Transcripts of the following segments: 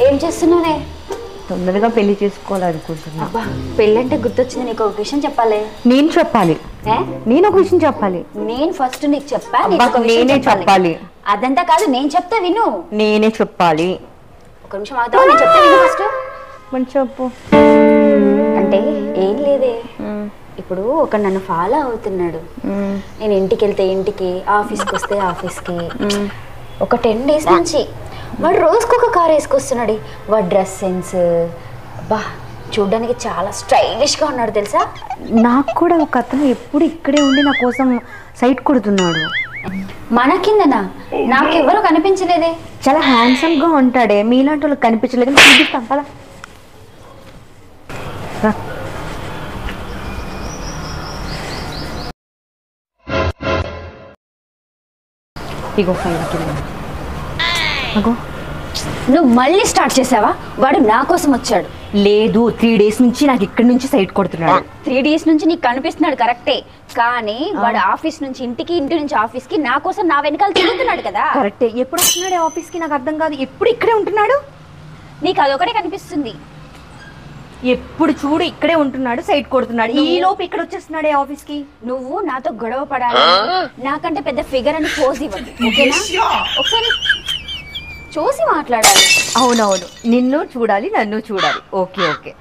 ఏం చేస్తున్నానే? తొందరగా పెళ్లి చేసుకోవాలనుకుంటున్నా. అబ్బా, పెళ్ళంటే గుర్తొచ్చింది. నీకు ఒక విషయం చెప్పాలి. నేను చెప్పాలి? నేను ఒక విషయం చెప్పాలి. నేను ఫస్ట్ నీకు చెప్పా. నేనే చెప్పాలి. అదంతా కాదు, నేను చెప్తా విను. నేనే చెప్పాలి. ఒక నిమిషం ఆగుతావా? నేను చెప్తా విను ఫస్ట్. మరి చెప్పు. అంటే ఏం లేదే, ఇప్పుడు ఒక నన్ను ఫాలో అవుతున్నాడు. నేను ఇంటికి వెళ్తే ఇంటికి, ఆఫీస్కి వస్తే ఆఫీస్కి. ఒక 10 days నుంచి వాడు రోజుకొక కార్ వేసుకొస్తున్నాడు. వాడు డ్రెస్ సెన్స్ బా చూడ్డానికి చాలా స్టైలిష్గా ఉన్నాడు తెలుసా. నాకు కూడా ఒక అతను ఎప్పుడు ఇక్కడే ఉండి నా కోసం సైట్ కొడుతున్నాడు. మన కిందనా? నాకెవరు కనిపించలేదే. చాలా హ్యాండ్సమ్గా ఉంటాడే, మీలాంటి వాళ్ళకి కనిపించలేదు. చూపిస్తాను కదా. ఇగో 5 కిలో. నువ్వు మళ్ళీ స్టార్ట్ చేసావా? వాడు నా కోసం వచ్చాడు. లేదు, 3 days నుంచి నాకు ఇక్కడి నుంచి సైట్ కొడుతున్నాడు. 3 days నుంచి నీకు కనిపిస్తున్నాడు కరెక్టే, కానీ వాడు ఆఫీస్ నుంచి ఇంటికి, ఇంటి నుంచి ఆఫీస్కి నా కోసం నా వెనకాల తిరుగుతున్నాడు కదా. కరెక్టే. ఎప్పుడు వస్తున్నాడు ఆఫీస్కి నాకు అర్థం కాదు. ఎప్పుడు ఇక్కడే ఉంటున్నాడు. నీకు అదొకటే కనిపిస్తుంది. ఎప్పుడు చూడు ఇక్కడే ఉంటున్నాడు, సైట్ కొడుతున్నాడు. ఈ లోపు ఇక్కడ వచ్చేస్తున్నాడే ఆఫీస్కి. నువ్వు నాతో గొడవ పడాలి, నాకంటే పెద్ద ఫిగర్ అని పోజ్ ఇవ్వదు, ఓకేనా? ఒకసారి చూసి మాట్లాడాలి. అవునవును, నిన్ను చూడాలి, నన్ను చూడాలి. Okay okay.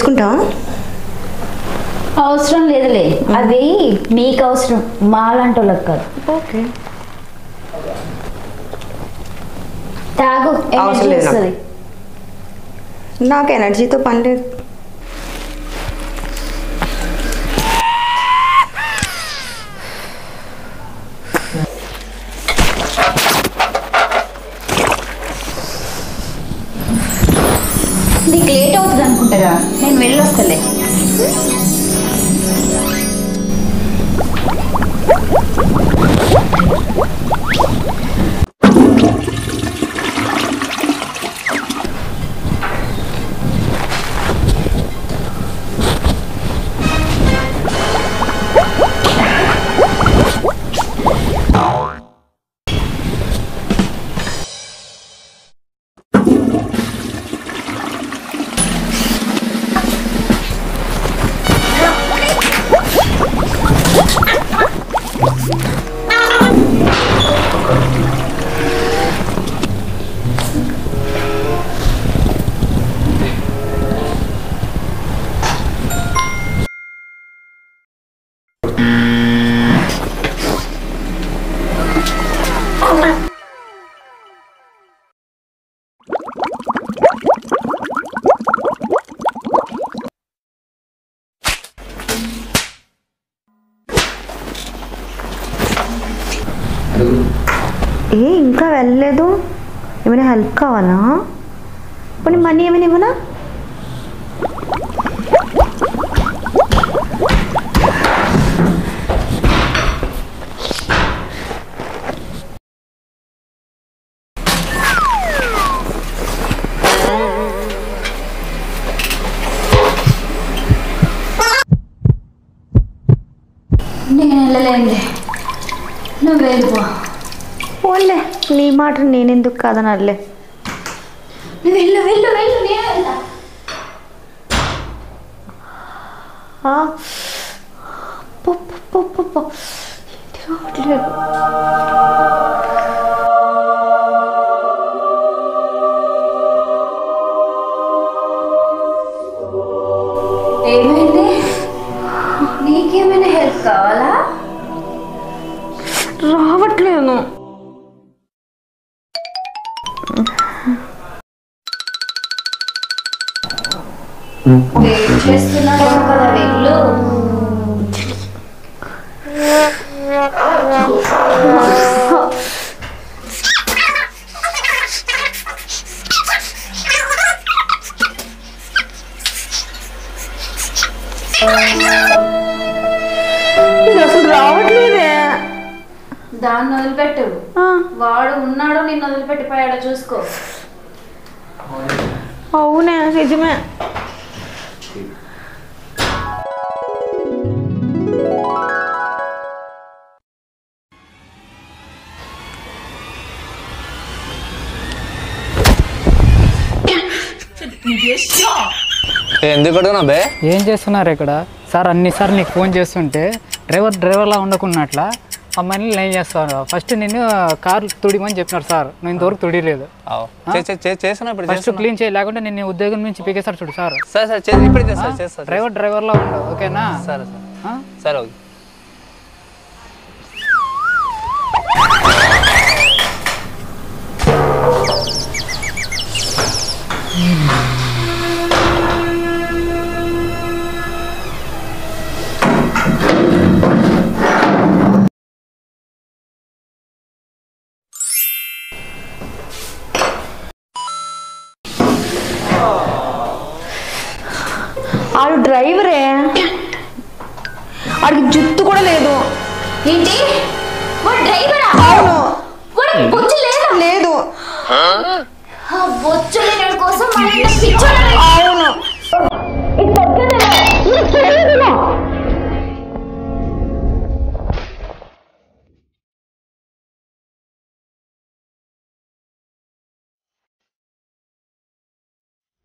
వేసుకుంటావా? అవసరం లేదులే, అది మీకు అవసరం, మాలాంటి వాళ్ళకి కాదు. ఓకే తాగు, అవసరం లేదు నాకు ఎనర్జీతో పని లేదు. నీకు లేట్ అవుతుంది అనుకుంటాగా, నేను వెళ్ళొస్తలే. ఇంకా వెళ్ళలేదు, ఏమైనా హెల్ప్ కావాలా? పోనీ మనీ ఏమైనా ఇవ్వనా? నేను వెళ్ళలేండి, నువ్వు వెళ్ళిపో. పోన్లే, నీ మాట నేనెందుకు కాదనలే. నువ్వు వెళ్ళు వెళ్ళు వెళ్ళు, నేను వెళ్తా. రావట్లేదు. ఏమైంది? నీకేమైనా హెల్ప్ కావాలా? రావట్లేదు. వెయిట్ చేస్తున్నాను కదా, వెళ్ళు. ఇది అసలు రావట్లేదే. దాన్ని వదిలిపెట్టు, వాడు ఉన్నాడో నిన్ను వదిలిపెట్టిపోయాడో చూసుకో. అవునే, నిజమే. ఎందుకు బే? ఏం చేస్తున్నారు ఇక్కడ సార్? అన్నిసార్లు నీకు ఫోన్ చేస్తుంటే డ్రైవర్లా ఉండకున్నట్లా అమ్మాయిని లైన్ చేస్తాను. ఫస్ట్ నేను కార్ తుడిమని చెప్పినారు సార్, నేను ఇంతవరకు తుడిలేదు. ఫస్ట్ క్లీన్ చేయలేకుండా నేను ఉద్యోగం నుంచి పీకేసారు చూడు సార్. డ్రైవర్లా ఉండవు, ఓకేనా? సరే సరే ఓకే. ఆడు డ్రైవరే, ఆడికి జుట్టు కూడా లేదు. ఏంటి? డ్రైవరా? అవును. బొచ్చు లేదా? లేదు. బొచ్చు లేని కోసం మన పిచ్చోళ్ళ